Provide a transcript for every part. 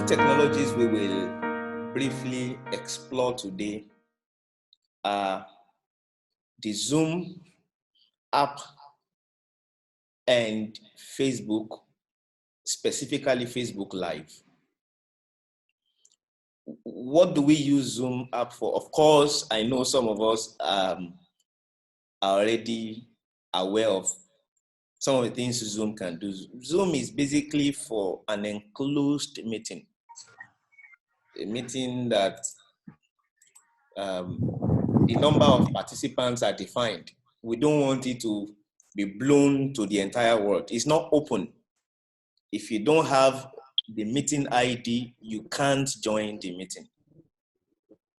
two technologies we will briefly explore today are the Zoom app and Facebook, specifically Facebook Live. What do we use Zoom app for? Of course, I know some of us are already aware of some of the things Zoom can do. Zoom is basically for an enclosed meeting, a meeting that the number of participants are defined. We don't want it to be blown to the entire world. It's not open. If you don't have the meeting ID, you can't join the meeting.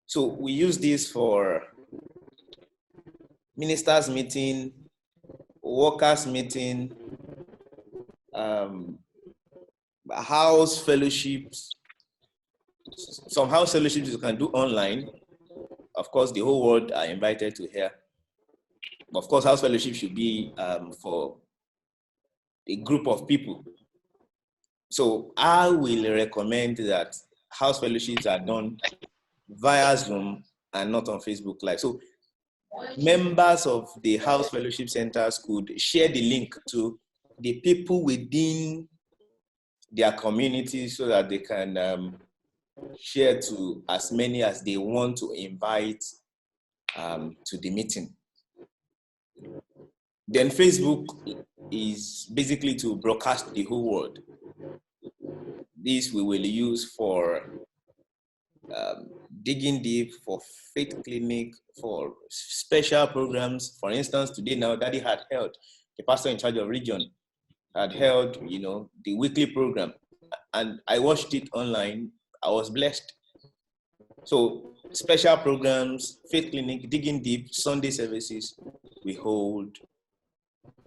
So we use this for ministers meeting, workers meeting, house fellowships. Some house fellowships you can do online. Of course, the whole world are invited to hear. Of course, house fellowship should be for a group of people. So I will recommend that house fellowships are done via Zoom and not on Facebook Live. So members of the house fellowship centers could share the link to the people within their community so that they can share to as many as they want to invite to the meeting. Then Facebook is basically to broadcast the whole world. This we will use for digging deep, for faith clinic, for special programs. For instance, today now, Daddy had held, the pastor in charge of region had held, the weekly program, and I watched it online. I was blessed. So special programs, faith clinic, digging deep, Sunday services, we hold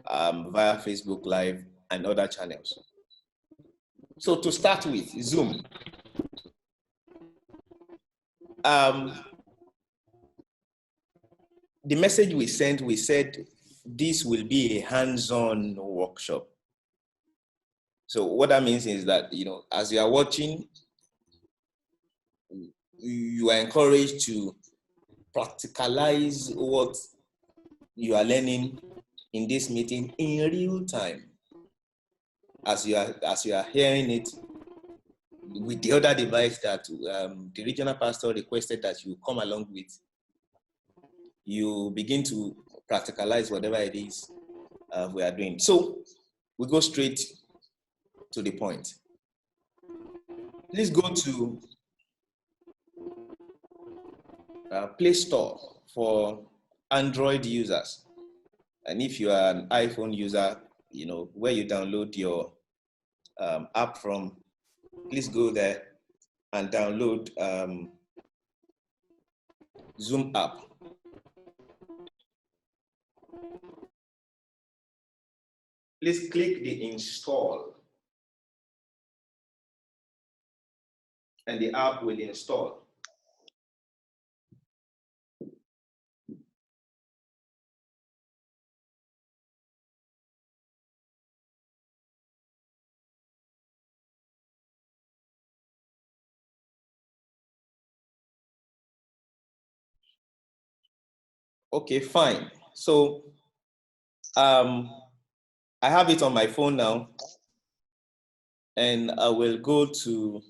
via Facebook Live and other channels. So to start with, Zoom. The message we sent, we said this will be a hands-on workshop. So what that means is that, as you are watching, you are encouraged to practicalize what you are learning in this meeting in real time. As you are hearing it with the other device that the regional pastor requested that you come along with, you begin to practicalize whatever it is we are doing. So we go straight to the point. Please go to Play Store for Android users. And if you are an iPhone user, where you download your app from, please go there and download Zoom app. Please click the install and the app will install. Okay, fine. So I have it on my phone now, and I will go to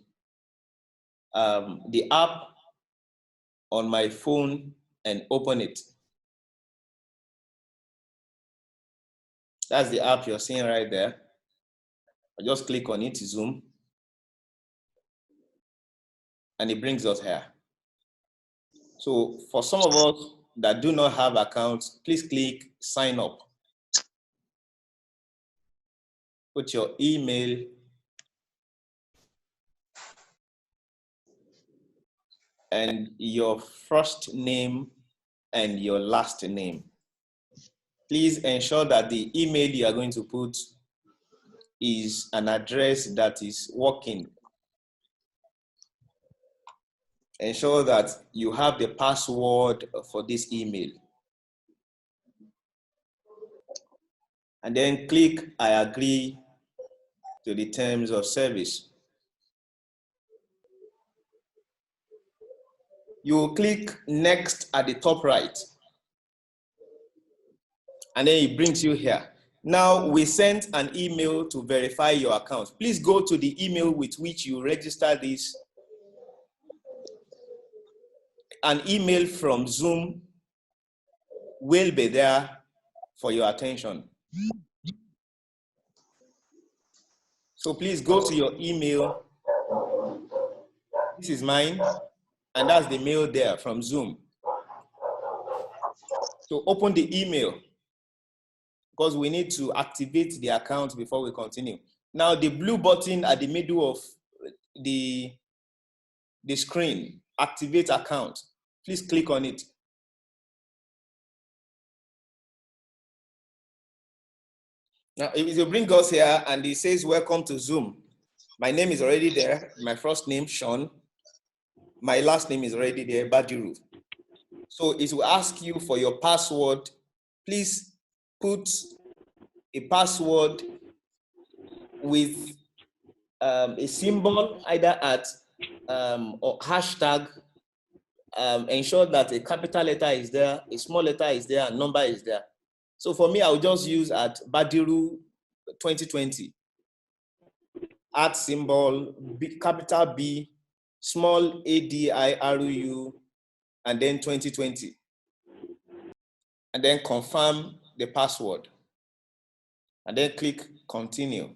the app on my phone and open it. That's the app you're seeing right there. I just click on it, Zoom, and it brings us here. So for some of us that do not have accounts, please click sign up. Put your email and your first name and your last name. Please ensure that the email you are going to put is an address that is working. Ensure that you have the password for this email. And then click I agree to the terms of service. You will click next at the top right. And then it brings you here. Now we sent an email to verify your account. Please go to the email with which you register this. An email from Zoom will be there for your attention. So please go to your email. This is mine, and that's the mail there from Zoom. So open the email, because we need to activate the account before we continue. Now the blue button at the middle of the screen, activate account. Please click on it. Now it will bring us here and it says, welcome to Zoom. My name is already there. My first name, Sean. My last name is already there, Badiru. So it will ask you for your password. Please put a password with a symbol, either at or hashtag. Ensure that a capital letter is there, a small letter is there, and number is there. So for me, I'll just use at Badiru 2020. At symbol, capital B, small ADIRU, and then 2020. And then confirm the password. And then click continue.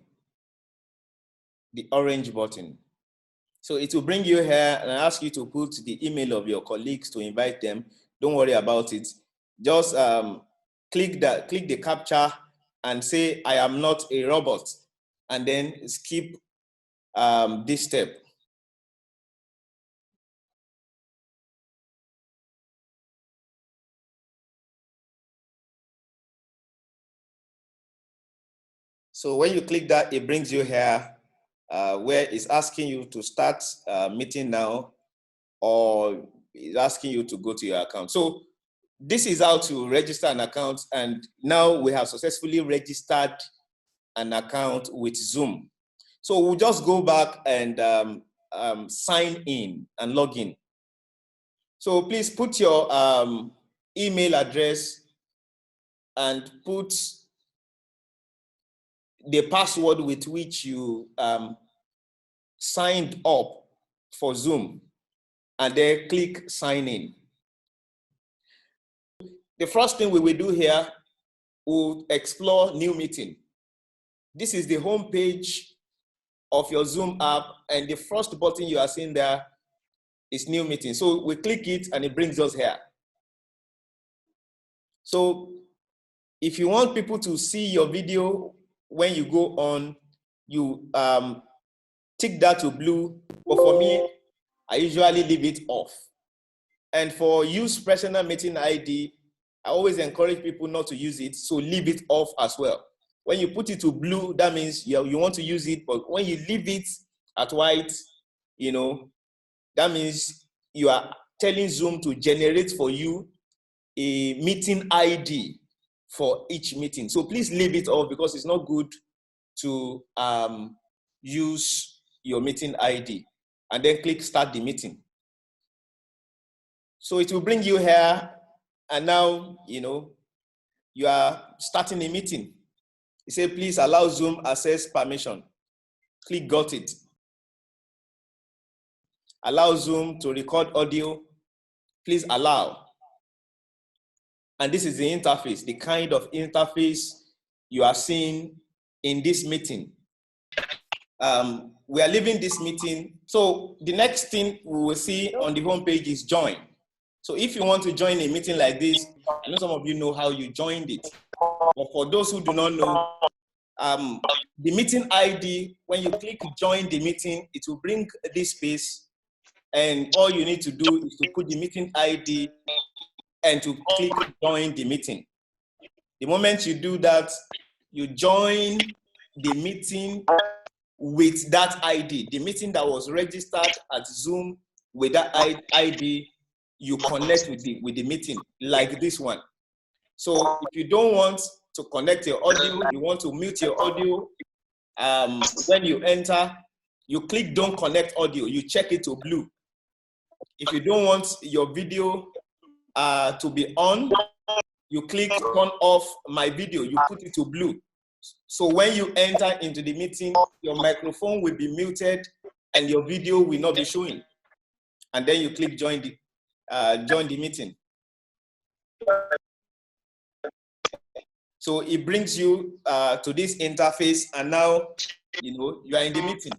The orange button. So it will bring you here and ask you to put the email of your colleagues to invite them. Don't worry about it. Just click the captcha and say, I am not a robot, and then skip this step. So when you click that, it brings you here where it's asking you to start meeting now, or it's asking you to go to your account. So this is how to register an account, and now we have successfully registered an account with Zoom. So we'll just go back and sign in and log in. So please put your email address and put the password with which you signed up for Zoom, and then click sign in. The first thing we will do here, we'll explore new meeting. This is the home page of your Zoom app, and the first button you are seeing there is new meeting. So we click it and it brings us here. So if you want people to see your video when you go on, you tick that to blue, but for me, I usually leave it off. And for use personal meeting ID, I always encourage people not to use it, so leave it off as well. When you put it to blue, that means you want to use it, but when you leave it at white, that means you are telling Zoom to generate for you a meeting ID for each meeting. So please leave it off, because it's not good to use your meeting ID. And then click start the meeting. So it will bring you here, and now you are starting a meeting. It says, please allow Zoom access permission. Click got it. Allow Zoom to record audio. Please allow. And this is the interface, the kind of interface you are seeing in this meeting. We are leaving this meeting. So the next thing we will see on the homepage is join. So if you want to join a meeting like this, I know some of you know how you joined it. But for those who do not know, the meeting ID, when you click join the meeting, it will bring this space, and all you need to do is to put the meeting ID and to click join the meeting. The moment you do that, you join the meeting with that ID. The meeting that was registered at Zoom with that ID, you connect with the meeting like this one. So if you don't want to connect your audio, you want to mute your audio, when you enter, you click don't connect audio, you check it to blue. If you don't want your video to be on, you click turn off my video, you put it to blue. So when you enter into the meeting, your microphone will be muted and your video will not be showing. And then you click join the meeting. So it brings you to this interface, and now you are in the meeting.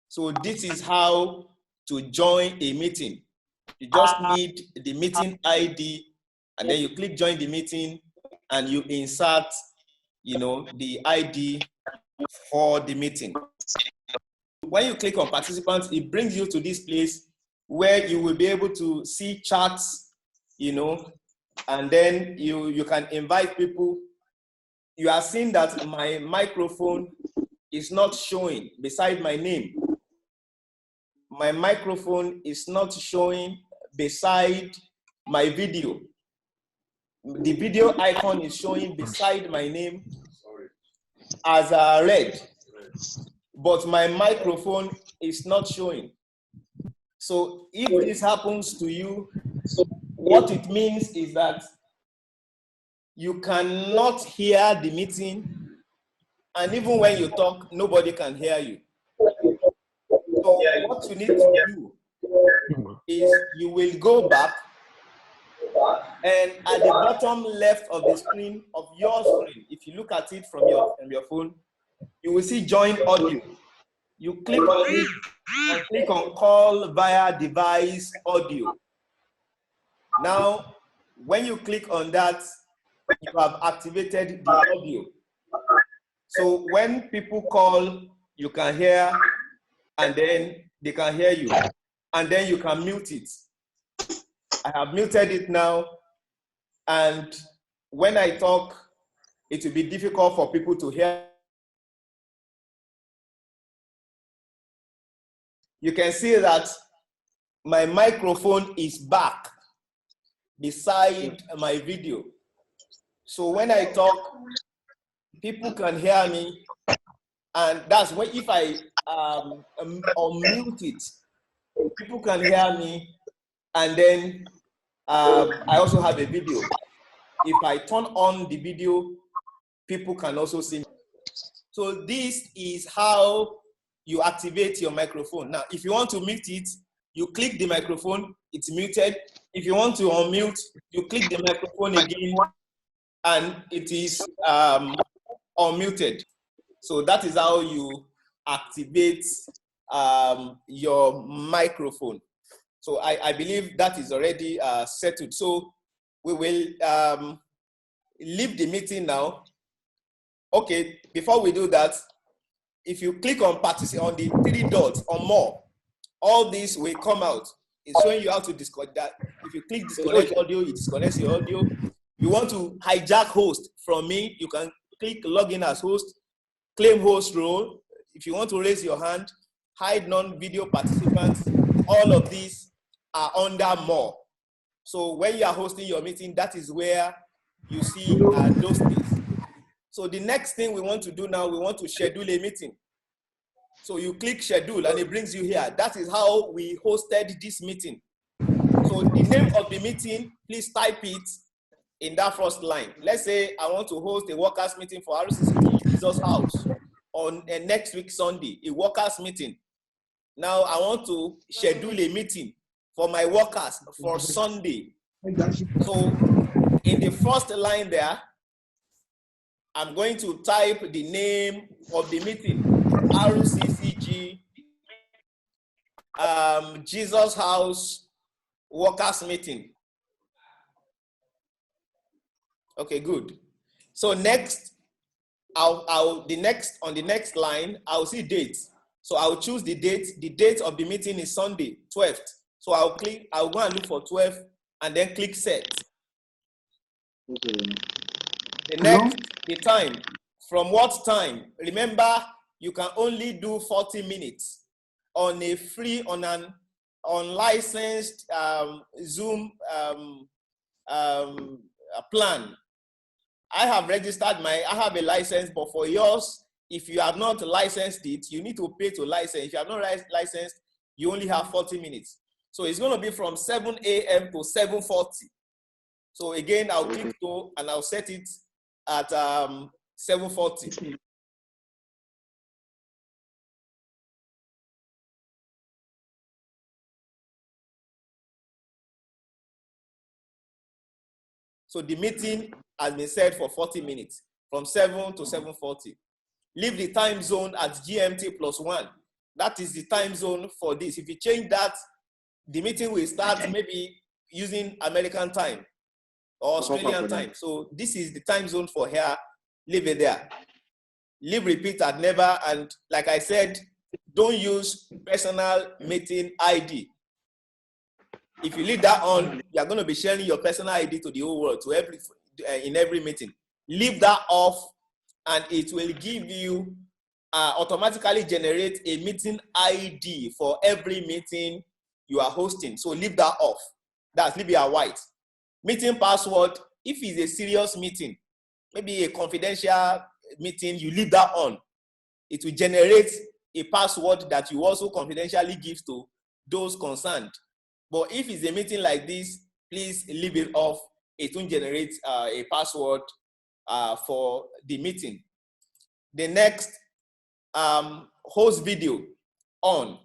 So this is how to join a meeting. You just need the meeting ID, and then you click join the meeting, and you insert the ID for the meeting. When you click on participants, it brings you to this place where you will be able to see chats, and then you can invite people. You are seeing that my microphone is not showing beside my name. My microphone is not showing beside my video. The video icon is showing beside my name as red, but my microphone is not showing. So if this happens to you, what it means is that you cannot hear the meeting, and even when you talk, nobody can hear you. So what you need to do is you will go back, and at the bottom left of the screen, of your screen, if you look at it from your phone, you will see join audio. You click on it and click on call via device audio. Now, when you click on that, you have activated the audio. So when people call, you can hear, and then they can hear you, and then you can mute it. I have muted it now, and when I talk, it will be difficult for people to hear. You can see that my microphone is back beside my video. So when I talk, people can hear me, and that's when, if I unmute it, people can hear me, and then I also have a video. If I turn on the video, people can also see me. So this is how you activate your microphone. Now, if you want to mute it, you click the microphone, it's muted. If you want to unmute, you click the microphone again, and it is unmuted. So that is how you activate your microphone. So I believe that is already settled. So we will leave the meeting now. Okay, before we do that, if you click on participate on the 3 dots or more, all this will come out. It's showing you how to disconnect that. If you click disconnect audio, it disconnects your audio. You want to hijack host from me, you can click login as host, claim host role. If you want to raise your hand, hide non-video participants, all of these are under more. So when you are hosting your meeting, that is where you see those things. So the next thing we want to do now, we want to schedule a meeting. So you click schedule and it brings you here. That is how we hosted this meeting. So the name of the meeting, please type it in that first line. Let's say I want to host a workers meeting for RCCG Jesus House on next week Sunday, a workers meeting. Now I want to schedule a meeting for my workers for Sunday. So in the first line there, I'm going to type the name of the meeting, RCCG Jesus House Workers Meeting. Okay, good. So next, on the next line, I'll see dates. So I'll choose the date. The date of the meeting is Sunday, 12th. So I'll go and look for 12 and then click set. Okay. The next, the time. From what time? Remember, you can only do 40 minutes on a free, on an unlicensed Zoom plan. I have registered I have a license, but for yours, if you have not licensed it, you need to pay to license. If you have not licensed, you only have 40 minutes. So it's going to be from 7 a.m. to 7:40. So again, I'll click to and I'll set it at 7:40. So the meeting has been set for 40 minutes, from 7 to 7:40. Leave the time zone at GMT +1. That is the time zone for this. If you change that, the meeting will start maybe using American time or Australian time. So this is the time zone for here. Leave it there. Leave repeat at never. And like I said, don't use personal meeting ID. If you leave that on, you're going to be sharing your personal ID to the whole world, to in every meeting. Leave that off, and it will give you automatically generate a meeting ID for every meeting you are hosting. So leave that off. That's leave it at white. Meeting password, if it's a serious meeting, maybe a confidential meeting, you leave that on. It will generate a password that you also confidentially give to those concerned. But if it's a meeting like this, please leave it off. It won't generate a password for the meeting. The next, host video on.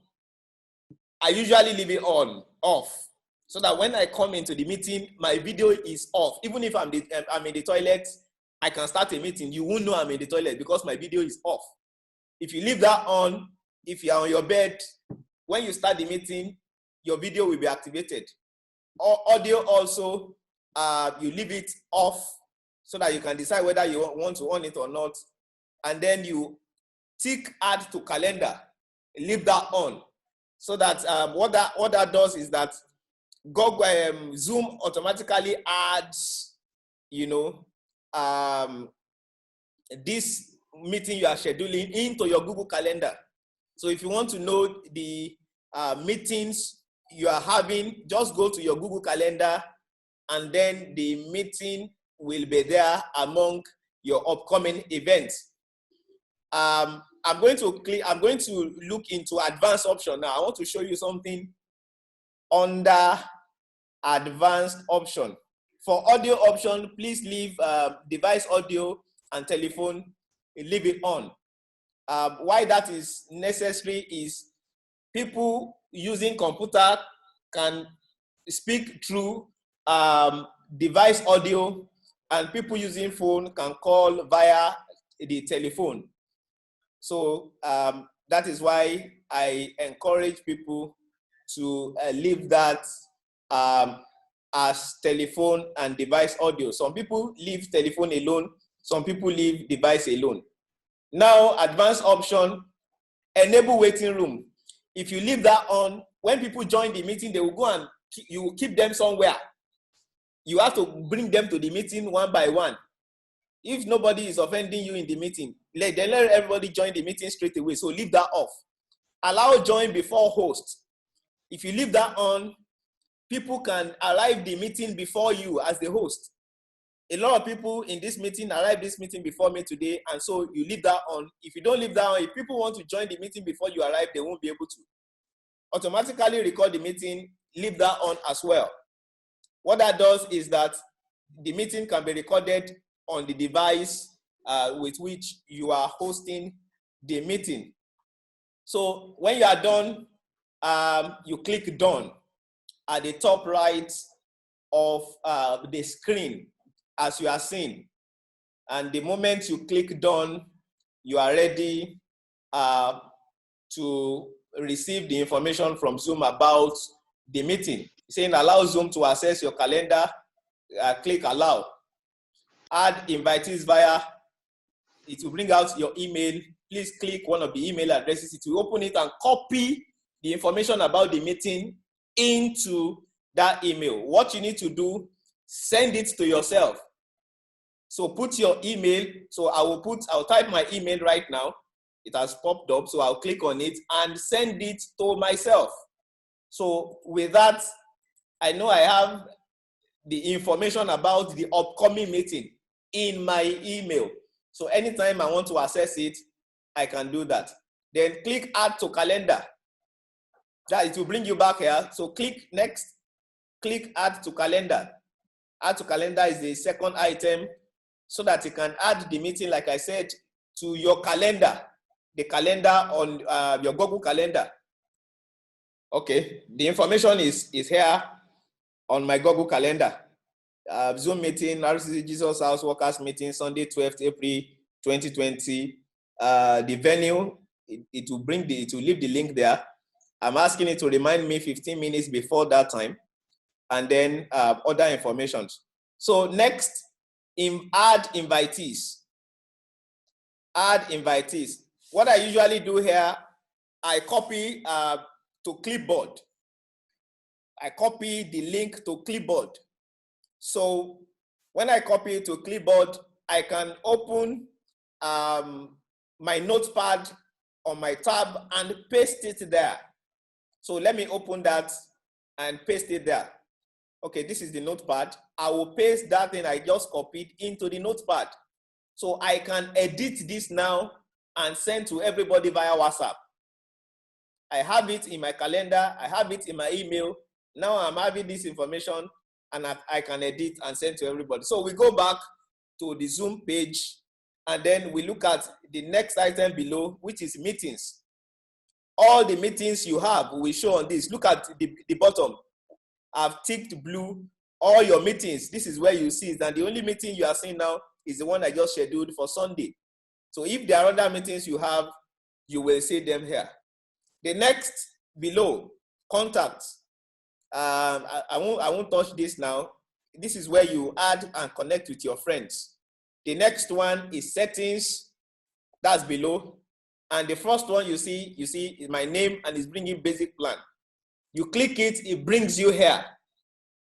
I usually leave it off, so that when I come into the meeting, my video is off. Even if I'm in the toilet, I can start a meeting. You won't know I'm in the toilet because my video is off. If you leave that on, if you're on your bed, when you start the meeting, your video will be activated. Audio also, you leave it off so that you can decide whether you want to on it or not. And then you tick add to calendar, leave that on. So that what that does is that Google, Zoom automatically adds, this meeting you are scheduling into your Google Calendar. So if you want to know the meetings you are having, just go to your Google Calendar, and then the meeting will be there among your upcoming events. I'm going to look into advanced option now. I want to show you something under advanced option. For audio option, please leave device audio and telephone, leave it on. Why that is necessary is people using computer can speak through device audio, and people using phone can call via the telephone. So that is why I encourage people to leave that as telephone and device audio. Some people leave telephone alone, some people leave device alone. Now, advanced option, enable waiting room. If you leave that on, when people join the meeting, they will go and you will keep them somewhere. You have to bring them to the meeting one by one. If nobody is offending you in the meeting, let everybody join the meeting straight away. So leave that off. Allow join before host. If you leave that on, people can arrive the meeting before you as the host. A lot of people in this meeting arrived this meeting before me today, and so you leave that on. If you don't leave that on, if people want to join the meeting before you arrive, they won't be able to. Automatically record the meeting, leave that on as well. What that does is that the meeting can be recorded on the device with which you are hosting the meeting. So when you are done, you click done at the top right of the screen as you are seeing. And the moment you click done, you are ready to receive the information from Zoom about the meeting. Saying allow Zoom to access your calendar, click allow. Add invitees via, it will bring out your email. Please click one of the email addresses. It will open it and copy the information about the meeting into that email. What you need to do, send it to yourself. So put your email. So I'll type my email right now. It has popped up, so I'll click on it and send it to myself. So with that, I know I have the information about the upcoming meeting in my email. So anytime I want to access it, I can do that. Then click add to calendar. that it will bring you back here. So click next, click add to calendar. Add to calendar is the second item so that you can add the meeting, like I said, to your calendar, the calendar on your Google Calendar. Okay, the information is here on my Google Calendar. Zoom meeting, RCC Jesus House Workers meeting, Sunday, 12th April 2020. The venue, it will leave the link there. I'm asking it to remind me 15 minutes before that time, and then other information. So next, add invitees. Add invitees. What I usually do here, I copy to clipboard. I copy the link to clipboard. So when I copy it to clipboard, I can open my notepad on my tab and paste it there. So let me open that and paste it there. Okay, this is the notepad. I will paste that thing I just copied into the notepad. So I can edit this now and send to everybody via WhatsApp. I have it in my calendar. I have it in my email. Now I'm having this information and I can edit and send to everybody. So we go back to the Zoom page and then we look at the next item below, which is meetings. All the meetings you have will show on this. Look at the bottom. I've ticked blue, all your meetings. This is where you see it. And the only meeting you are seeing now is the one I just scheduled for Sunday. So if there are other meetings you have, you will see them here. The next below, contacts. I won't touch this now. This is where you add and connect with your friends. The next one is settings. That's below. And the first one you see is my name and it's bringing basic plan. You click it, it brings you here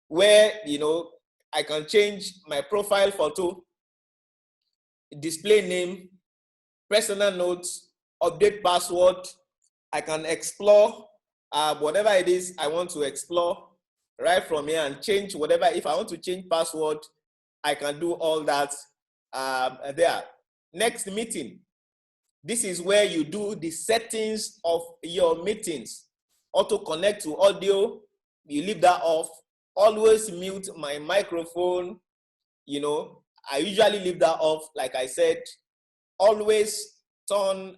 where, I can change my profile photo, display name, personal notes, update password. I can explore whatever it is I want to explore right from here and change whatever. If I want to change password, I can do all that there. Next, meeting. This is where you do the settings of your meetings. Auto connect to audio, you leave that off. Always mute my microphone. I usually leave that off, like I said. Always turn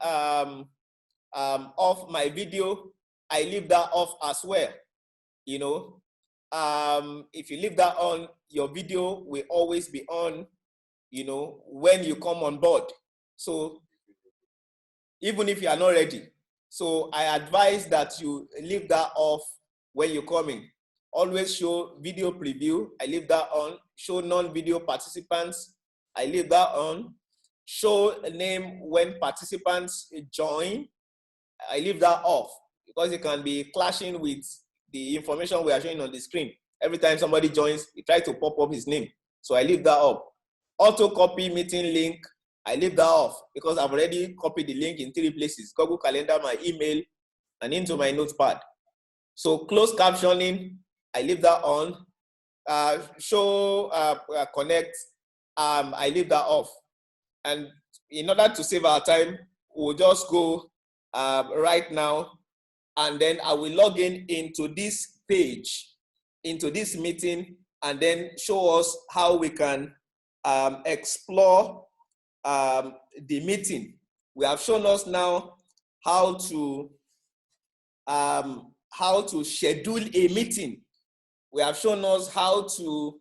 off my video. I leave that off as well. If you leave that on, your video will always be on, when you come on board. So even if you are not ready. So I advise that you leave that off when you're coming. Always show video preview. I leave that on. Show non-video participants. I leave that on. Show a name when participants join. I leave that off because it can be clashing with the information we are showing on the screen. Every time somebody joins, it tries to pop up his name. So I leave that up. Auto copy meeting link. I leave that off because I've already copied the link in 3 places: Google Calendar, my email, and into my notepad. So closed captioning, I leave that on. Show connect, I leave that off. And in order to save our time, we'll just go right now, and then I will log into this page, into this meeting, and then show us how we can explore the meeting. We have shown us now how to schedule a meeting. We have shown us how to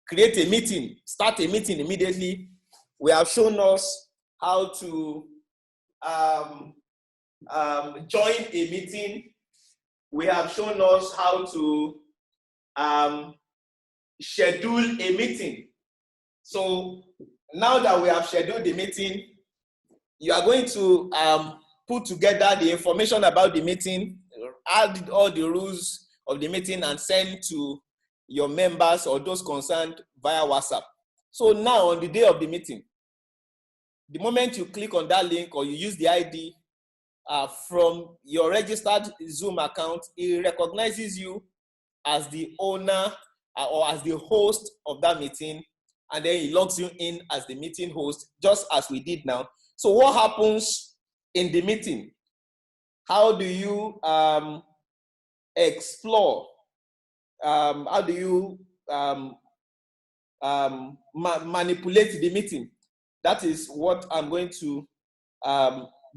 create a meeting, start a meeting immediately. We have shown us how to join a meeting. We have shown us how to schedule a meeting. So now that we have scheduled the meeting, you are going to put together the information about the meeting, add all the rules of the meeting, and send to your members or those concerned via WhatsApp. So now on the day of the meeting, the moment you click on that link or you use the ID from your registered Zoom account, it recognizes you as the owner or as the host of that meeting, and then it logs you in as the meeting host, just as we did now. So what happens in the meeting? How do you explore? How do you manipulate the meeting? That is what I'm going to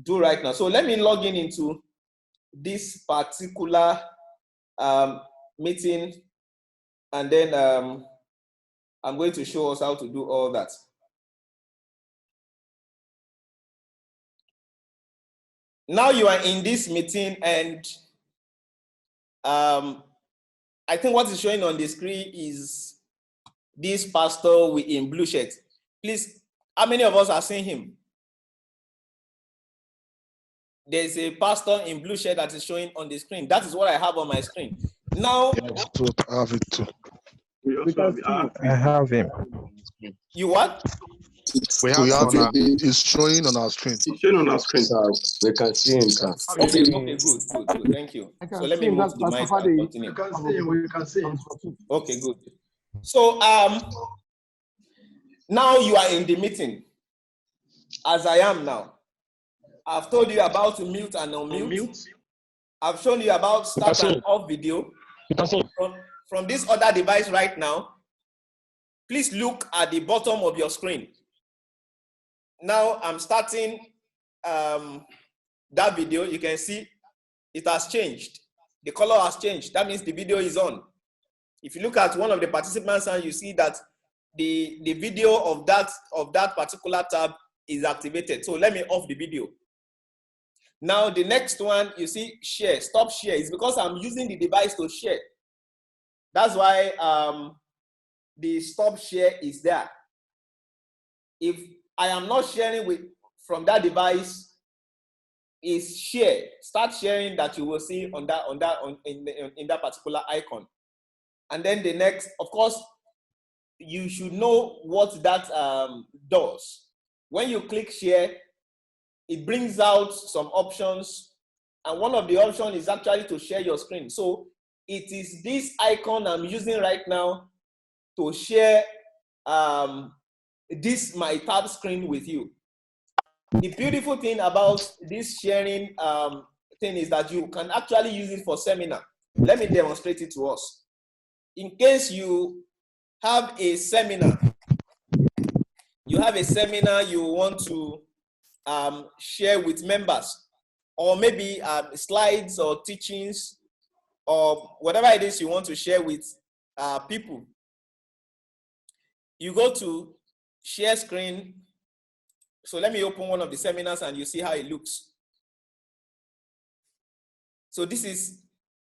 do right now. So let me log in into this particular meeting, and then I'm going to show us how to do all that. Now you are in this meeting, and I think what is showing on the screen is this pastor in blue shirt. Please, how many of us are seeing him? There's a pastor in blue shirt that is showing on the screen. That is what I have on my screen. Now, I have it too. I have him. You what? We have him. It's showing on our screen. It's showing on our screen. We can see him, sir. Okay, good. Thank you. So let me move the mic and continue. We can see him. Okay, good. So now you are in the meeting, as I am now. I've told you about to mute and unmute. I've shown you about start and off video. From this other device right now, please look at the bottom of your screen. Now I'm starting that video. You can see it has changed. The color has changed. That means the video is on. If you look at one of the participants and you see that the video of that particular tab is activated. So let me off the video. Now the next one, you see share, stop share. It's because I'm using the device to share. That's why the stop share is there. If I am not sharing from that device, is share. Start sharing that you will see in that particular icon. And then the next, of course, you should know what that does. When you click share, it brings out some options, and one of the options is actually to share your screen. So it is this icon I'm using right now to share this my tab screen with you. The beautiful thing about this sharing thing is that you can actually use it for seminar. Let me demonstrate it to us. In case you have a seminar, you want to share with members, or maybe slides or teachings or whatever it is you want to share with people. You go to share screen. So let me open one of the seminars and you see how it looks. So this is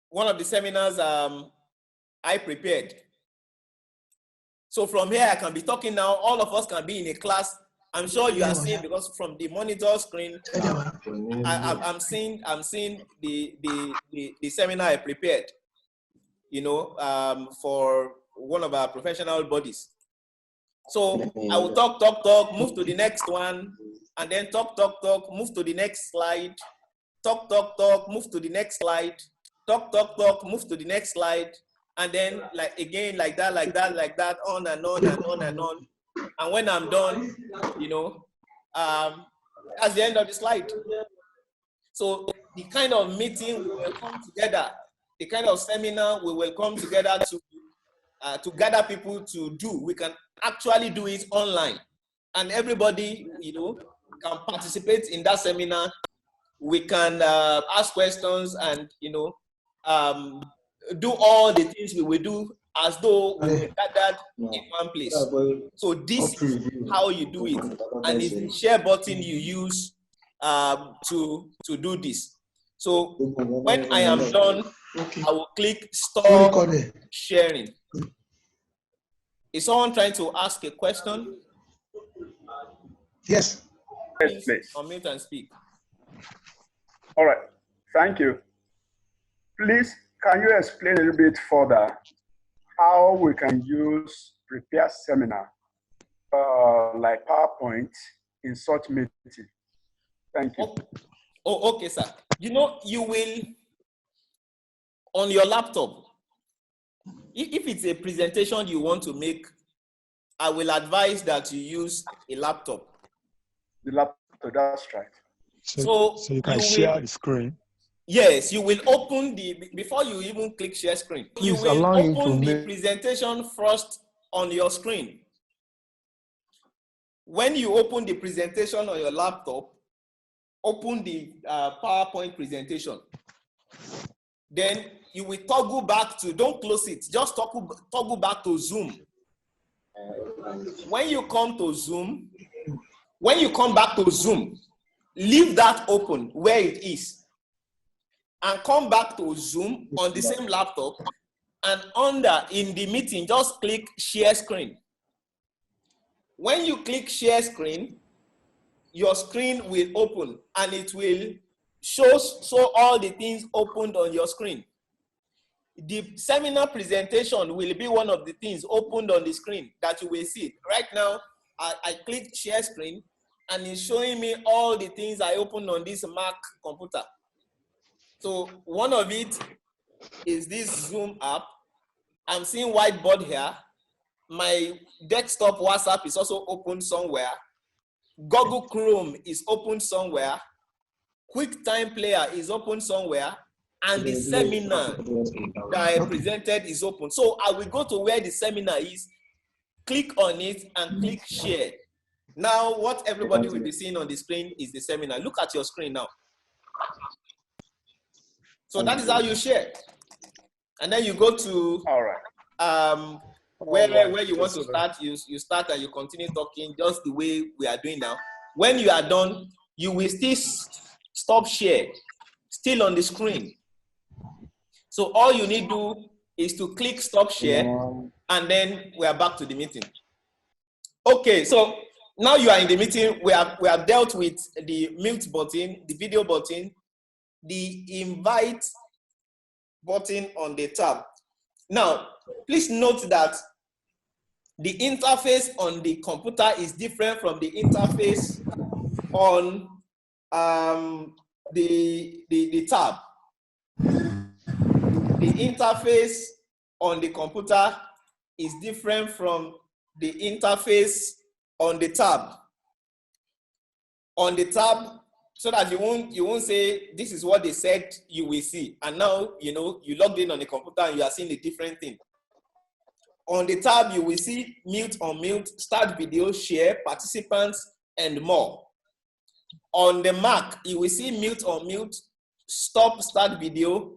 one of the seminars I prepared. So from here I can be talking now. All of us can be in a class. I'm sure you are seeing, because from the monitor screen, I'm seeing the seminar I prepared, for one of our professional bodies. So I will talk, move to the next one, and then talk, move to the next slide, talk, move to the next slide, talk, move to the next slide, and then like that, on and on and on and on. And when I'm done, that's the end of the slide. So the kind of meeting we will come together, the kind of seminar we will come together to gather people to do, we can actually do it online. And everybody, can participate in that seminar. We can ask questions and, do all the things we will do as though we were gathered in one place. So this is how you do it, and it's the share button you use to do this. So when I am done, I will click stop sharing. Is someone trying to ask a question? Yes. Yes, please. Unmute and speak. All right. Thank you. Please, can you explain a little bit further how we can use prepare seminar like PowerPoint in such meeting? Thank you. Oh, okay, sir. You will, on your laptop, if it's a presentation you want to make, I will advise that you use a laptop. The laptop, that's right. So you can share the screen. Yes, you will open before you even click share screen, you will open the presentation first on your screen. When you open the presentation on your laptop, open the PowerPoint presentation. Then you will toggle back to, don't close it, just toggle back to Zoom. When you come back to Zoom, leave that open where it is and come back to Zoom on the same laptop, and in the meeting, just click share screen. When you click share screen, your screen will open and it will show all the things opened on your screen. The seminar presentation will be one of the things opened on the screen that you will see. Right now, I clicked share screen and it's showing me all the things I opened on this Mac computer. So one of it is this Zoom app. I'm seeing whiteboard here. My desktop WhatsApp is also open somewhere. Google Chrome is open somewhere. QuickTime Player is open somewhere. And the seminar that I presented is open. So I will go to where the seminar is, click on it, and click share. Now, what everybody will be seeing on the screen is the seminar. Look at your screen now. So that is how you share. And then you go to where you want to start. You start and you continue talking just the way we are doing now. When you are done, you will still stop share, still on the screen. So all you need to do is to click stop share, and then we are back to the meeting. Okay, so now you are in the meeting. We have dealt with the mute button, the video button, the invite button on the tab. Now, please note that the interface on the computer is different from the interface on the tab. The interface on the computer is different from the interface on the tab. On the tab, so that you won't say this is what they said you will see, and now you logged in on the computer and you are seeing a different thing. On the tab, you will see mute, unmute, start video, share, participants, and more. On the Mac, you will see mute, unmute, stop, start video,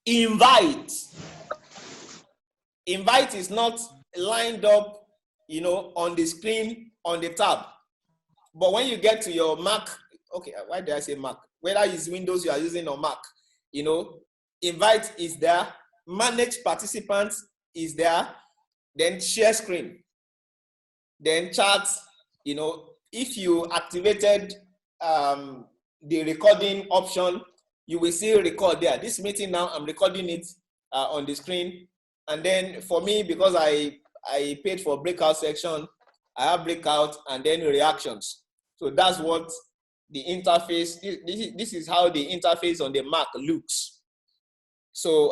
invite. Invite is not lined up, on the screen on the tab. But when you get to your Mac, okay, why did I say Mac? Whether it's Windows you are using or Mac, invite is there, manage participants is there, then share screen, then chat. If you activated the recording option, you will see record there. This meeting now, I'm recording it on the screen. And then for me, because I paid for breakout section, I have breakout and then reactions. So that's what the interface, this is how the interface on the Mac looks. So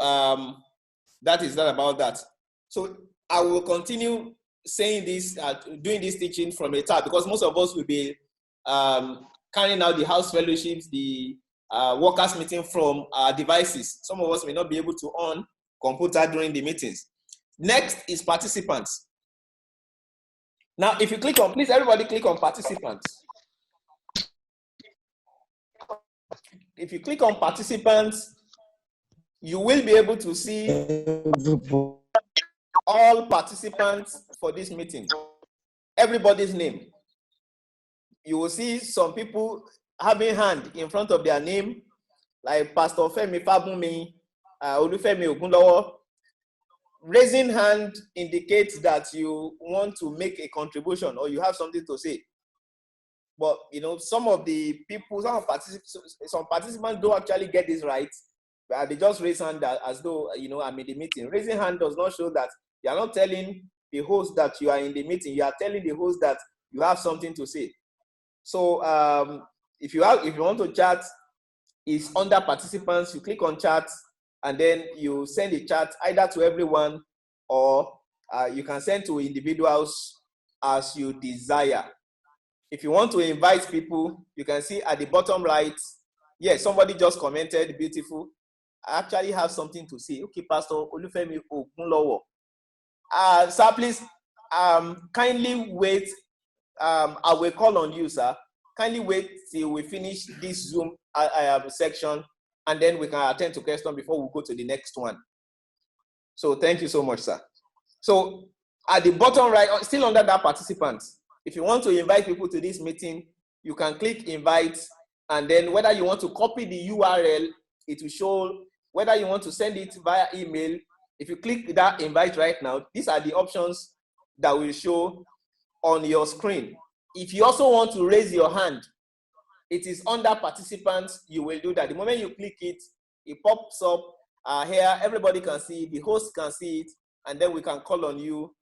that is that about that. So I will continue saying this, doing this teaching from a tab, because most of us will be carrying out the house fellowships, the workers meeting from our devices. Some of us may not be able to on computer during the meetings. Next is participants. Now, if you click on, please everybody click on participants. If you click on participants, you will be able to see all participants for this meeting, everybody's name. You will see some people having hand in front of their name, like Pastor Femi Fabumi, Olufemi Ogunlowo. Raising hand indicates that you want to make a contribution or you have something to say. But some of the people, some participants don't actually get this right. They just raise hand as though I'm in the meeting. Raising hand does not show that you are not telling the host that you are in the meeting. You are telling the host that you have something to say. So if you want to chat, it's under participants. You click on chat, and then you send a chat either to everyone or you can send to individuals as you desire. If you want to invite people, you can see at the bottom right. Yes, somebody just commented, beautiful. I actually have something to say. Okay, Pastor Olufemi Ogunlowo. Sir, please kindly wait. I will call on you, sir. Kindly wait till we finish this Zoom section, and then we can attend to questions before we go to the next one. So thank you so much, sir. So at the bottom right, still under that participants, if you want to invite people to this meeting, you can click invite, and then whether you want to copy the URL, it will show. Whether you want to send it via email, if you click that invite right now, these are the options that will show on your screen. If you also want to raise your hand, it is under participants. You will do that. The moment you click it, it pops up here. Everybody can see it. The host can see it, and then we can call on you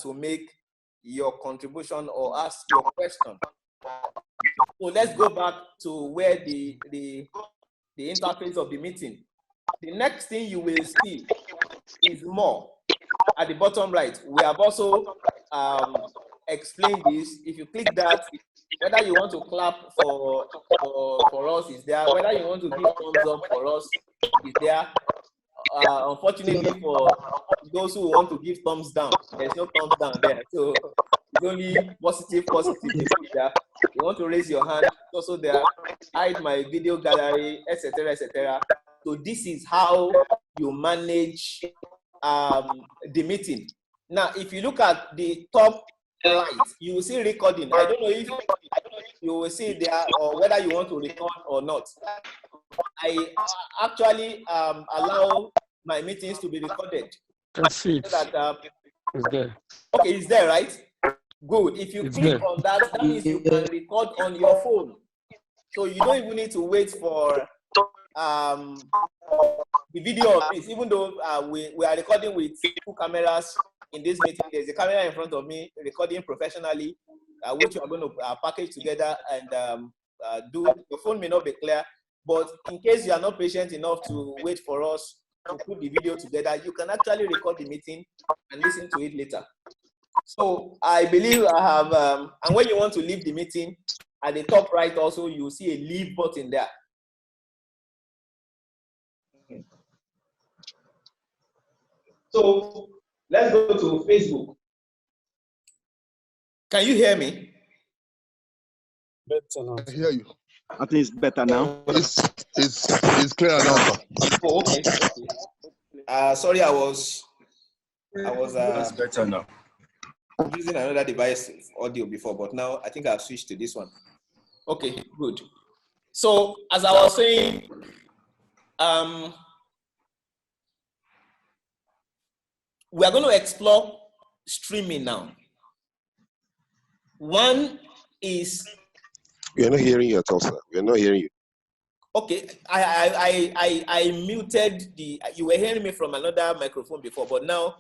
to make your contribution or ask your question. So let's go back to where the interface of the meeting. The next thing you will see is more at the bottom right. We have also explained this. If you click that, whether you want to clap for us is there. Whether you want to give thumbs up for us is there. Unfortunately, for those who want to give thumbs down, there's no thumbs down there. So it's only positive there. You want to raise your hand, also there. Hide my video gallery, etc., etc. So this is how you manage the meeting. Now, if you look at the top right, you will see recording. I don't know if you will see there or whether you want to record or not. I actually allow my meetings to be recorded. I see it. So that, It's there. okay, it's there, right? Good. If you It's click there. on that, that means you can record on your phone. So you don't even need to wait for the video of this. Even though we are recording with 2 cameras in this meeting, there's a camera in front of me recording professionally, which we are going to package together and do. Your phone may not be clear, but in case you are not patient enough to wait for us to put the video together, you can actually record the meeting and listen to it later. So I believe I have, and when you want to leave the meeting, at the top right also, you will see a leave button there. So let's go to Facebook. Can you hear me? Better now. I hear you. I think it's better now. It's clear now, sir. Oh, okay. Sorry, I was It's better now. using another device audio before, but now I think I've switched to this one. Okay, good. So as I was saying, we are going to explore streaming now. One is. We are not hearing you at all, sir. We are not hearing you. Okay, I muted the. You were hearing me from another microphone before, but now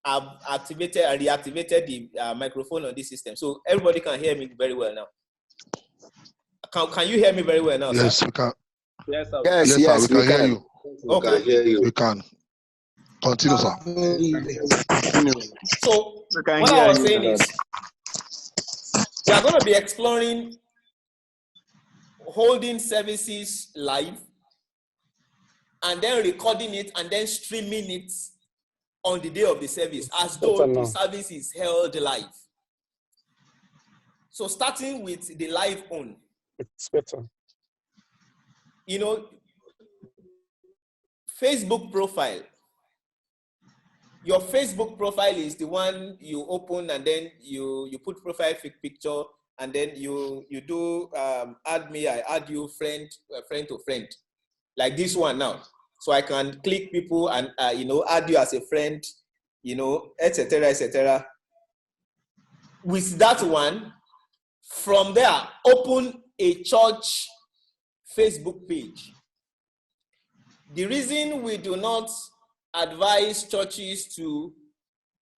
I've reactivated the microphone on this system, so everybody can hear me very well now. Can you hear me very well now? Yes, sir? we can. Yes, sir. Yes, Yes, sir, we can hear you. We can hear you. We can. Continue, sir. So what I was saying is, we are going to be exploring holding services live and then recording it and then streaming it on the day of the service as though the service is held live. So starting with the live on. It's better. You know, Facebook profile. Your Facebook profile is the one you open and then you put profile picture and then you do add me, I add you friend to friend, like this one now. So I can click people and add you as a friend, etc., etc. With that one, from there, open a church Facebook page. The reason we do not advise churches to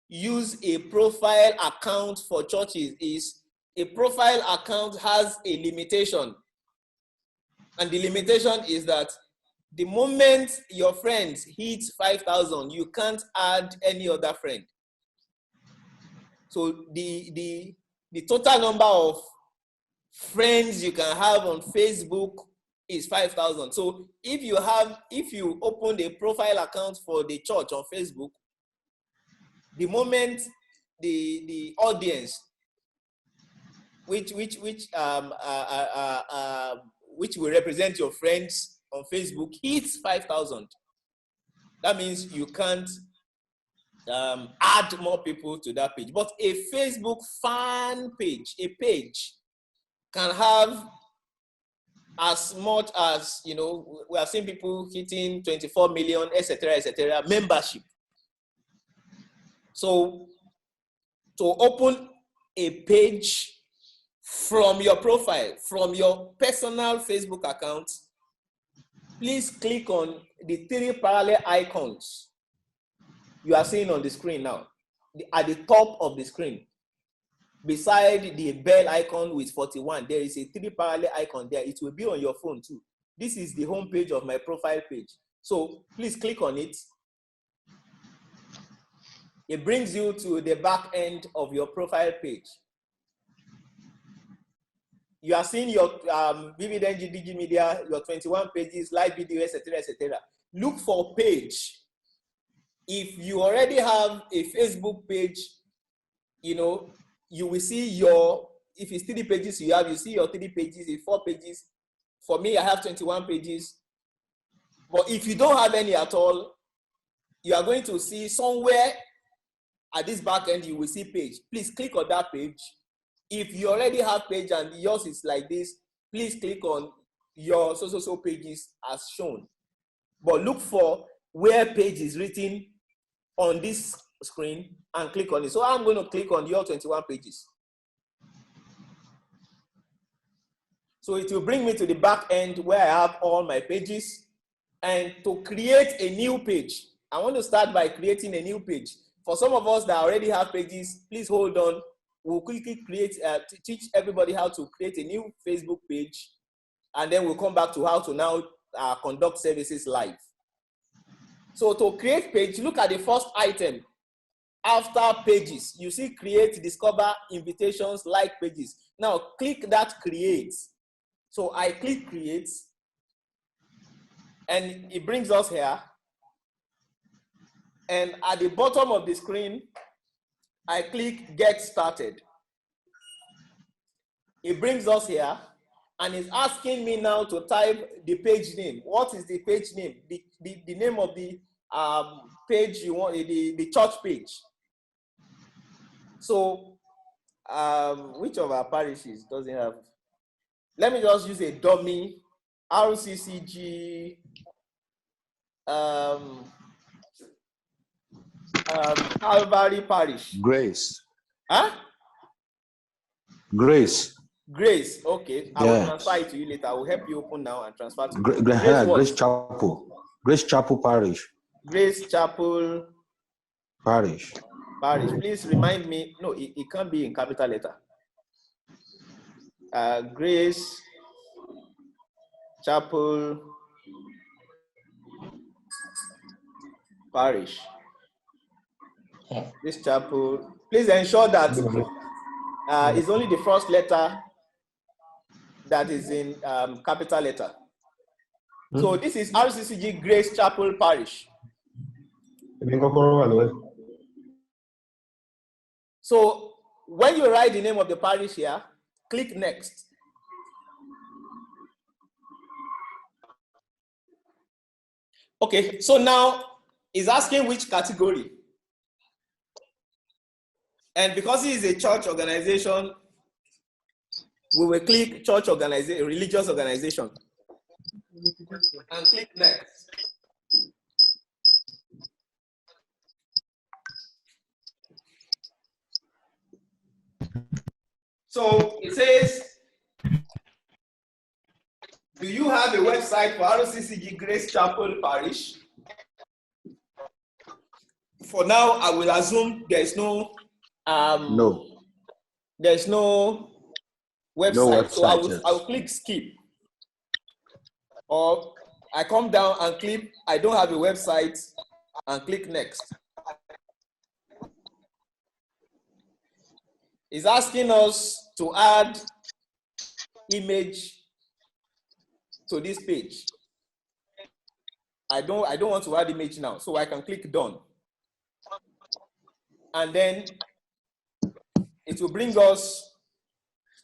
use a profile account for churches is a profile account has a limitation. And the limitation is that the moment your friends hit 5,000, you can't add any other friend. So the the total number of friends you can have on Facebook is 5,000. So if you open a profile account for the church on Facebook, the moment the audience which will represent your friends on Facebook hits 5,000, that means you can't add more people to that page. But a Facebook fan page, a page, can have as much as, you know, we have seen people hitting 24 million, etc., membership. So to open a page from your profile, from your personal Facebook account, please click on the 3 parallel icons you are seeing on the screen now, at the top of the screen. Beside the bell icon with 41, there is a 3 parallel icon there. It will be on your phone too. This is the home page of my profile page. So please click on it. It brings you to the back end of your profile page. You are seeing your Vivid NG Media, your 21 pages, live video, etc., etc. Look for page. If you already have a Facebook page, you know, you will see your, if it's 3 pages you see your 3 pages, if 4 pages. For me, I have 21 pages. But if you don't have any at all, you are going to see somewhere at this back end, you will see page. Please click on that page. If you already have page and yours is like this, please click on your so pages as shown. But look for where page is written on this screen and click on it. So I'm going to click on your 21 pages. So it will bring me to the back end where I have all my pages. And to create a new page, I want to start by creating a new page. For some of us that already have pages, please hold on. We'll quickly teach everybody how to create a new Facebook page. And then we'll come back to how to now conduct services live. So to create page, look at the first item. After pages, you see create, discover, invitations, like pages. Now click that create. So I click create, and it brings us here. And at the bottom of the screen, I click get started. It brings us here, and it's asking me now to type the page name. What is the page name? The name of the page you want, the church page. So, which of our parishes doesn't have? Let me just use a dummy RCCG Calvary Parish. Grace. Huh? Grace. Grace. Okay. I will transfer it to you later. I will help you open now and transfer to you. Grace Chapel. Grace Chapel Parish. Grace Chapel Parish. Parish. Please remind me. No, it can't be in capital letter. Grace Chapel Parish. This chapel. Please ensure that it's only the first letter that is in capital letter. So this is RCCG Grace Chapel Parish. So when you write the name of the parish here, click next. Okay, so now it's asking which category. And because it is a church organization, we will click church organization, religious organization. And click next. So it says, do you have a website for RCCG Grace Chapel Parish? For now, I will assume there is no there's no website. No website, so I will click skip. Or I come down and click I don't have a website and click next. It's asking us to add image to this page. I don't want to add image now, so I can click done. And then it will bring us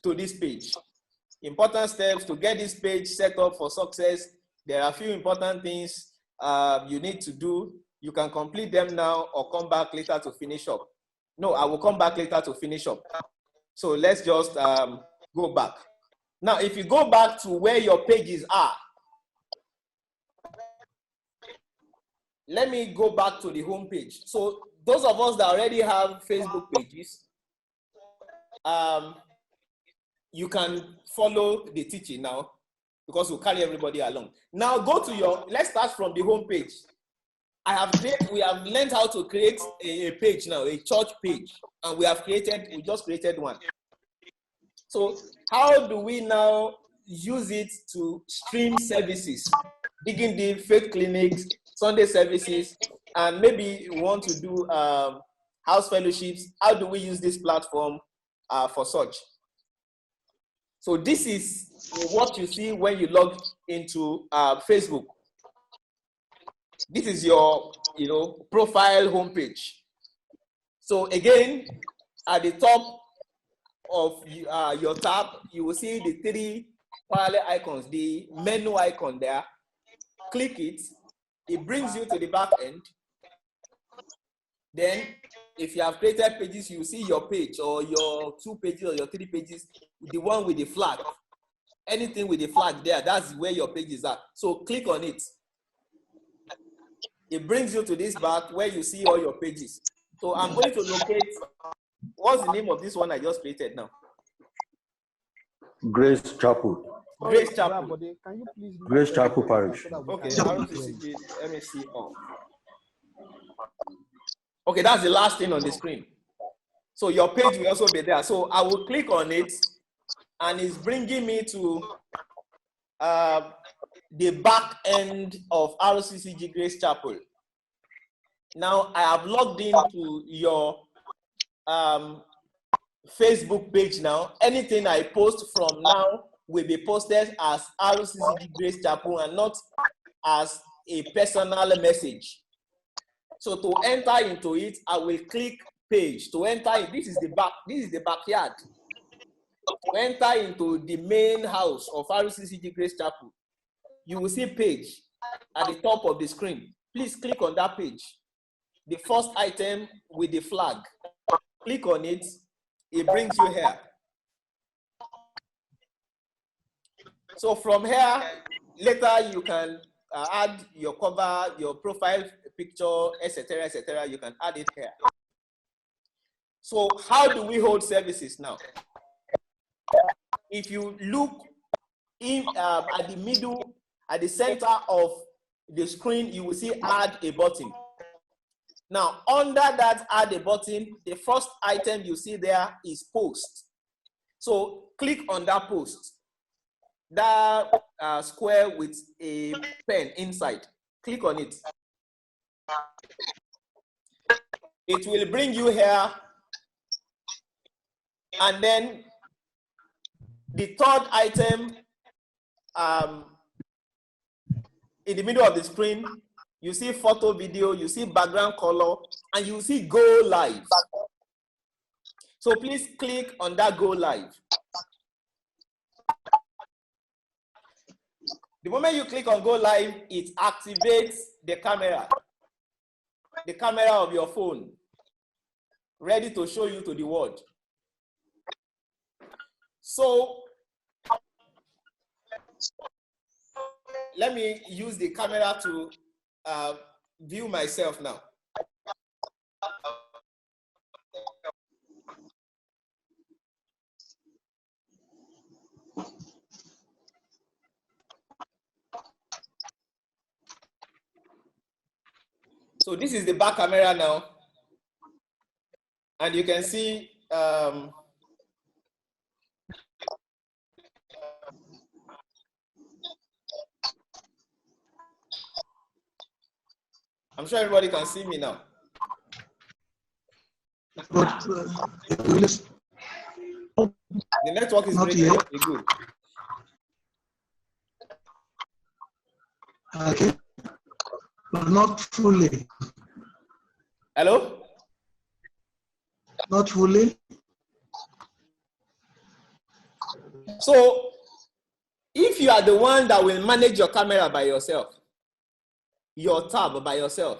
to this page. Important steps to get this page set up for success. There are a few important things you need to do. You can complete them now or come back later to finish up. No, I will come back later to finish up. So let's just go back. Now, if you go back to where your pages are, let me go back to the home page. So those of us that already have Facebook pages, you can follow the teaching now because we'll carry everybody along. Now go to your, let's start from the home page. We have learned how to create a page now, a church page, and we just created one. So how do we now use it to stream services, Digging Deep, faith clinics, Sunday services, and maybe we want to do house fellowships? How do we use this platform for such? So this is what you see when you log into Facebook. This is your, profile homepage. So again, at the top of your tab, you will see the 3 parallel icons, the menu icon there. Click it. It brings you to the back end. Then, if you have created pages, you see your page or your 2 pages or your 3 pages, the one with the flag. Anything with the flag there, that's where your pages are. So click on it. It brings you to this back where you see all your pages. So I'm going to locate, what's the name of this one I just created now? Grace Chapel. Grace Chapel. Can you please Grace Chapel Parish. Okay, let me see. Oh. Okay, that's the last thing on the screen. So your page will also be there. So I will click on it, and it's bringing me to the back end of RCCG Grace Chapel. Now I have logged into your Facebook page now. Anything I post from now will be posted as RCCG Grace Chapel and not as a personal message. So to enter into it, I will click page. To enter it, this is the backyard. To enter into the main house of RCCG Grace Chapel, you will see page at the top of the screen. Please click on that page. The first item with the flag. Click on it. It brings you here. So from here, later you can add your cover, your profile picture, etc., etc. You can add it here. So how do we hold services now? If you look in at the middle, at the center of the screen, you will see add a button. Now, under that add a button, the first item you see there is post. So click on that post, that square with a pen inside. Click on it. It will bring you here. And then the third item in the middle of the screen, you see photo, video, you see background color, and you see go live. So please click on that go live. The moment you click on go live, it activates the camera of your phone, ready to show you to the world. So let me use the camera to view myself now. So this is the back camera now, and you can see I'm sure everybody can see me now. The network is Not breaking. yet. Okay, good. Okay. But not fully. Hello? Not fully. So, if you are the one that will manage your camera by yourself, your tab by yourself,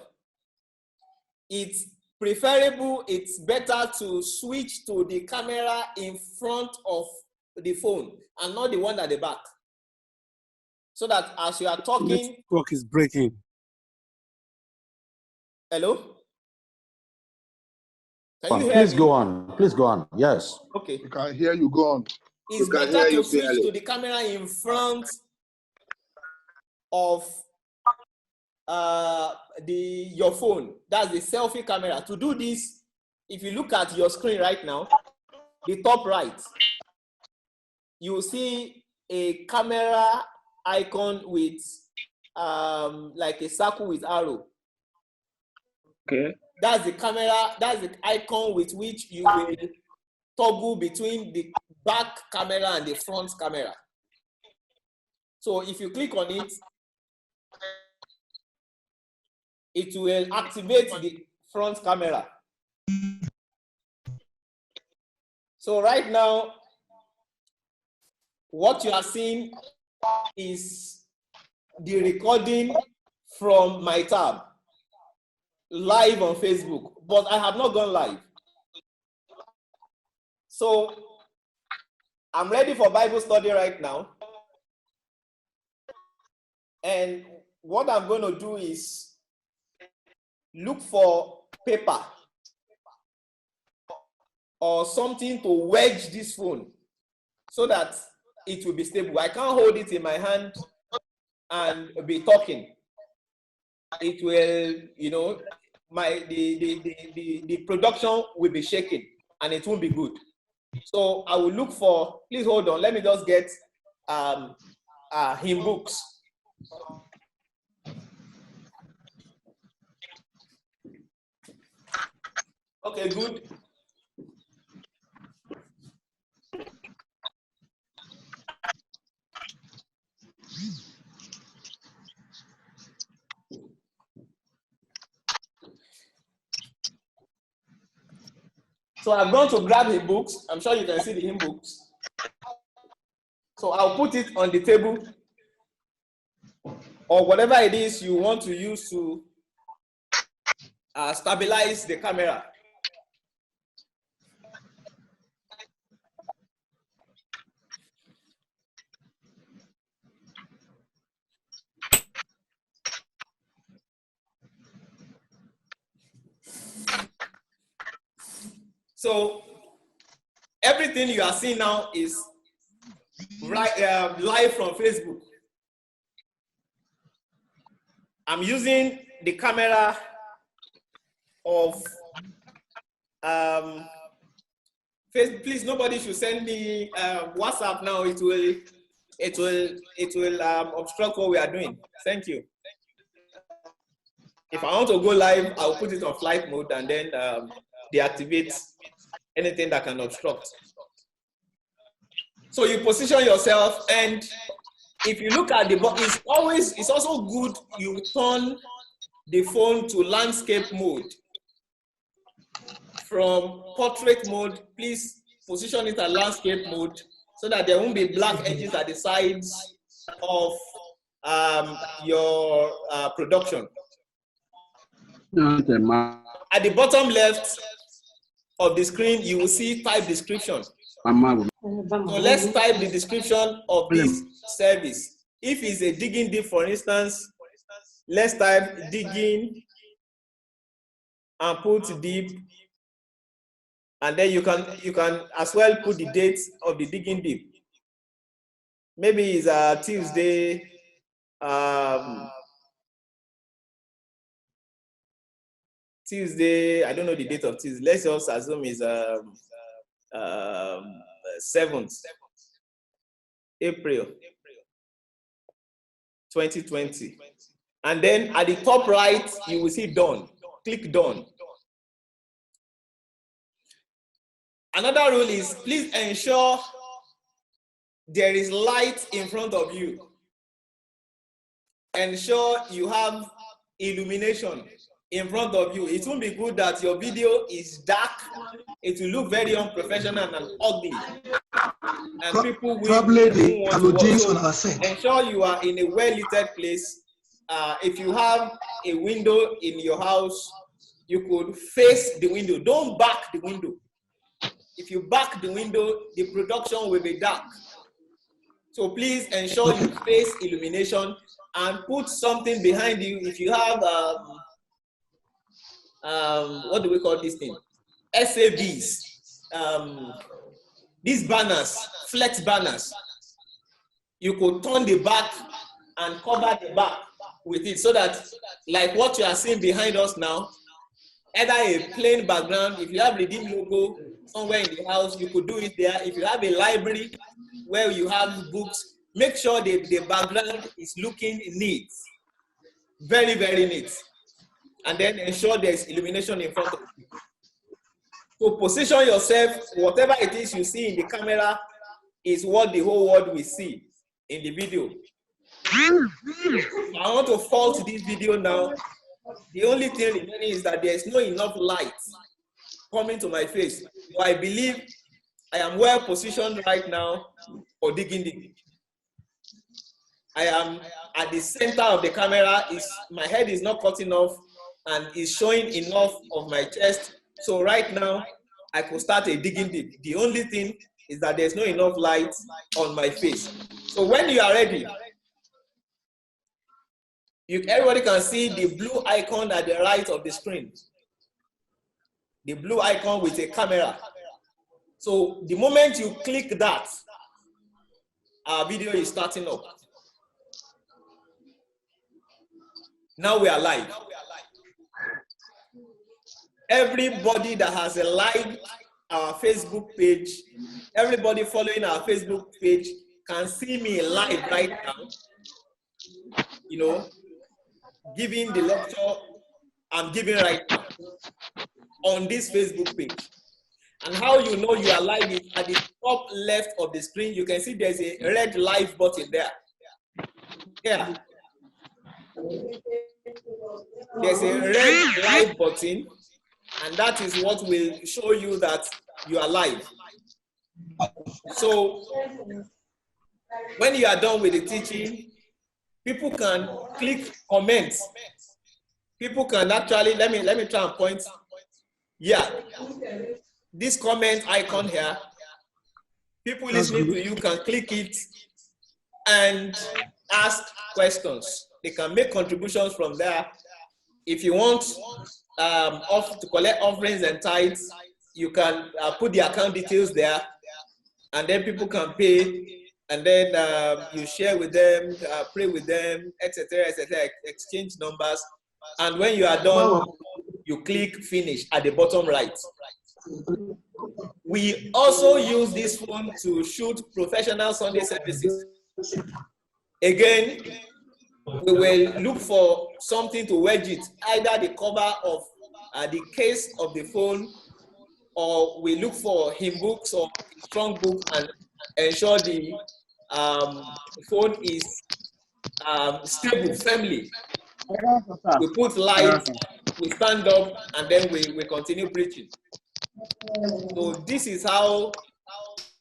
it's preferable, it's better to switch to the camera in front of the phone and not the one at the back. So that as you are talking... Network is breaking. Hello? Can you hear Please me? go on. Please go on. Yes. Okay. We can hear you. Go on. It's We can better hear you to switch clearly. to the camera in front of your phone. That's the selfie camera. To do this, if you look at your screen right now, the top right, you will see a camera icon with like a circle with arrow. Okay. That's the camera, that's the icon with which you will toggle between the back camera and the front camera. So if you click on it, it will activate the front camera. So right now, what you are seeing is the recording from my tab, live on Facebook, but I have not gone live. So I'm ready for Bible study right now. And what I'm going to do is look for paper or something to wedge this phone so that it will be stable. I can't hold it in my hand and be talking. It will, you know, the production will be shaking and it won't be good. So I will look for, please hold on, let me just get hymn books. Okay, good. So I'm going to grab the books. I'm sure you can see the hymn books. So I'll put it on the table or whatever it is you want to use to stabilize the camera. So everything you are seeing now is live from Facebook. I'm using the camera of Facebook. Please, nobody should send me WhatsApp now. It will obstruct what we are doing. Thank you. If I want to go live, I'll put it on flight mode and then deactivate anything that can obstruct. So you position yourself, and if you look at the box, it's also good you turn the phone to landscape mode. From portrait mode, please position it at landscape mode so that there won't be black edges at the sides of your production. At the bottom left of the screen, you will see type description. So let's type the description of this service. If it's a digging deep, for instance, let's type digging and put deep, and then you can as well put the date of the digging deep. Maybe it's Tuesday. Tuesday, I don't know the date of Tuesday. Let's just assume it's 7th April 2020. And then at the top right, you will see done. Click done. Another rule is please ensure there is light in front of you, ensure you have illumination in front of you. It won't be good that your video is dark. It will look very unprofessional and ugly. And people will probably the want to halogens watch. on our set. Ensure you are in a well-lit place. If you have a window in your house, you could face the window. Don't back the window. If you back the window, the production will be dark. So please ensure you face illumination and put something behind you. If you have, what do we call this thing? SABs, these banners, flex banners. You could turn the back and cover the back with it so that, like what you are seeing behind us now, either a plain background, if you have Redeem logo somewhere in the house, you could do it there. If you have a library where you have books, make sure the background is looking neat, very, very neat. And then ensure there's illumination in front of you. So position yourself, whatever it is you see in the camera is what the whole world will see in the video. I want to fault this video now. The only thing remaining is that there's no enough light coming to my face. So I believe I am well positioned right now for digging deep. I am at the center of the camera. My head is not cutting off and is showing enough of my chest. So right now, I could start a digging deep. The only thing is that there's no enough light on my face. So when you are ready, everybody can see the blue icon at the right of the screen. The blue icon with a camera. So the moment you click that, our video is starting up. Now we are live. Everybody that has a like our Facebook page, everybody following our Facebook page can see me live right now. You know, giving the lecture I'm giving right now on this Facebook page. And how you know you are live is at the top left of the screen. You can see there's a red live button there. Yeah. There's a red live button, and that is what will show you that you are live. So when you are done with the teaching, people can click comments. People can actually, let me try and point. Yeah, this comment icon here, people listening to you can click it and ask questions. They can make contributions from there. If you want to collect offerings and tithes, you can put the account details there, and then people can pay, and then you share with them, pray with them, etc., exchange numbers, and when you are done, you click finish at the bottom right. We also use this phone to shoot professional Sunday services. Again, we will look for something to wedge it, either the cover of the case of the phone, or we look for hymn books or strong book and ensure the phone is stable, firmly. We put light, we stand up, and then we continue preaching. So this is how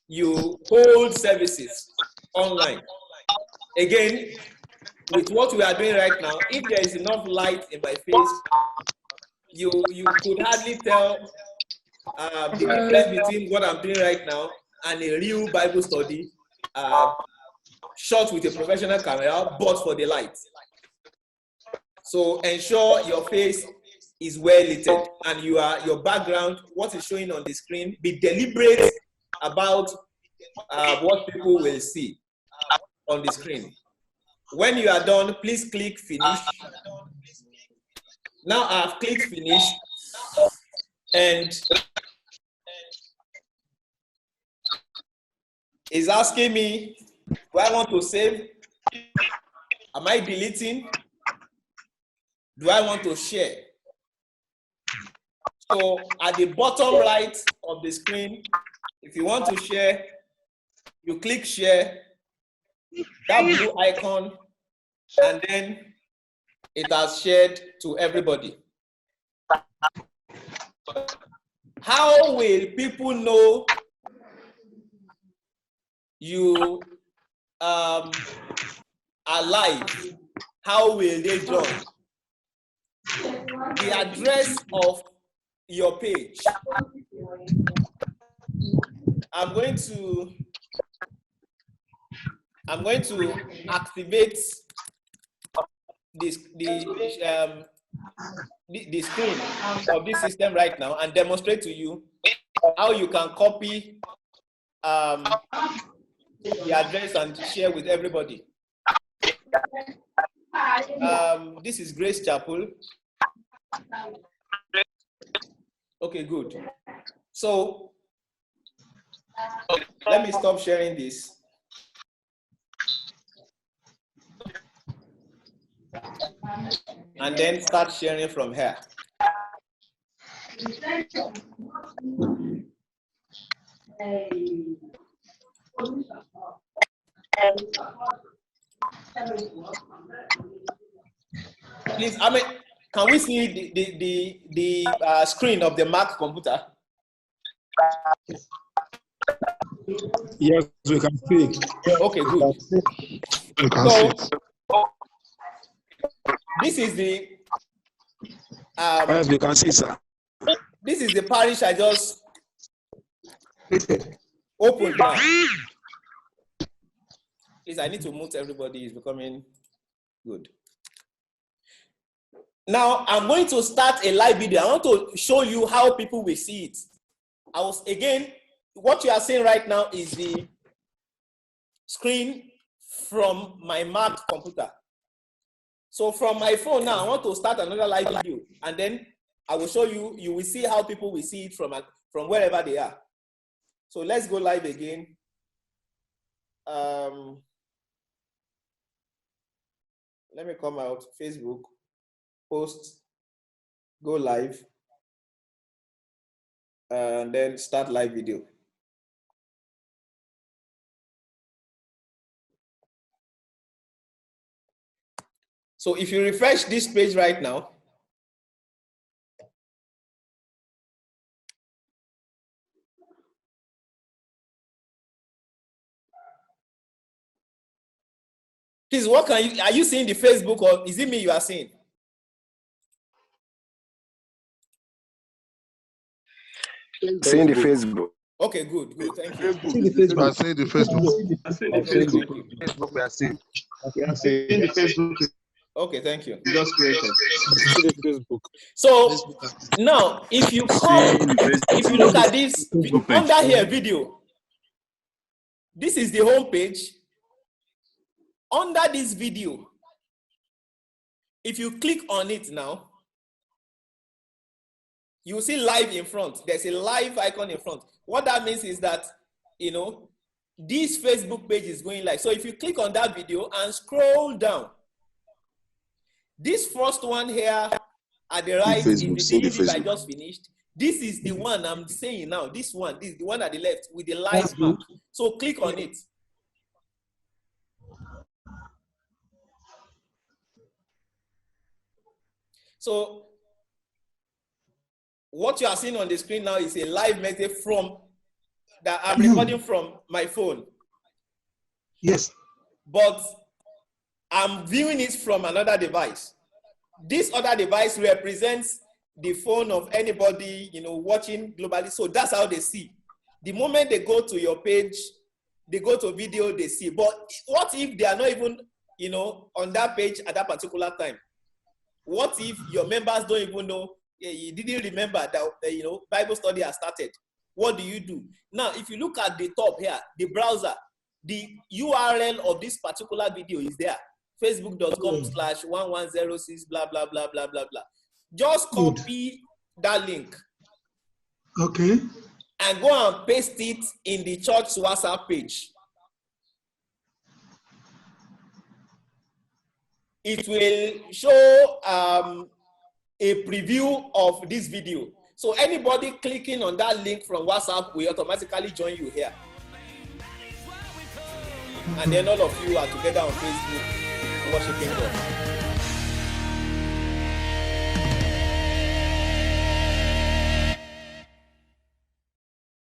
you hold services online. Again, with what we are doing right now, if there is enough light in my face, you could hardly tell the difference between what I'm doing right now and a real Bible study shot with a professional camera, but for the light. So ensure your face is well lit and your background, what is showing on the screen, be deliberate about what people will see on the screen. When you are done, please click finish. Now I've clicked finish, and it's asking me, do I want to save? Am I deleting? Do I want to share? So at the bottom right of the screen, if you want to share, you click share, that blue icon, and then it has shared to everybody. How will people know you are live? How will they join? The address of your page. I'm going to activate the screen of this system right now and demonstrate to you how you can copy the address and share with everybody. This is Grace Chapel. Okay, good. So let me stop sharing this. And then start sharing from here. Please, can we see the screen of the Mac computer? Yes, we can see. Okay, good. You can see it. This is the Yes, we can see, sir. this is the parish I just opened now. Please, I need to mute everybody. It's becoming good. Now I'm going to start a live video. I want to show you how people will see it. What you are seeing right now is the screen from my Mac computer. So from my phone now, I want to start another live video, and then I will show you. You will see how people will see it from wherever they are. So let's go live again. Let me come out. Facebook, post, go live, and then start live video. So if you refresh this page right now, please, are you seeing the Facebook, or is it me you are seeing? Seeing the Facebook. Okay, good, thank you. I see the Facebook. Facebook, we are seeing. We are seeing the Facebook. Okay, thank you. Just created. Facebook. So now, if you look at this under here video, this is the home page. Under this video, if you click on it now, you see live in front. There's a live icon in front. What that means is that, this Facebook page is going live. So if you click on that video and scroll down, this first one here at the right is the video I just finished. This is the one I'm saying now. This is the one at the left with the live map. So click on it. So what you are seeing on the screen now is a live message that I'm recording from my phone. Yes. But I'm viewing it from another device. This other device represents the phone of anybody, watching globally. So that's how they see. The moment they go to your page, they go to video, they see. But what if they are not even, on that page at that particular time? What if your members don't even know, you didn't remember that, Bible study has started? What do you do? Now, if you look at the top here, the browser, the URL of this particular video is there. Facebook.com/1106, blah, blah, blah, blah, blah, blah. Just copy that link. Okay. And go and paste it in the church WhatsApp page. It will show a preview of this video. So anybody clicking on that link from WhatsApp will automatically join you here. and then all of you are together on Facebook worshiping God.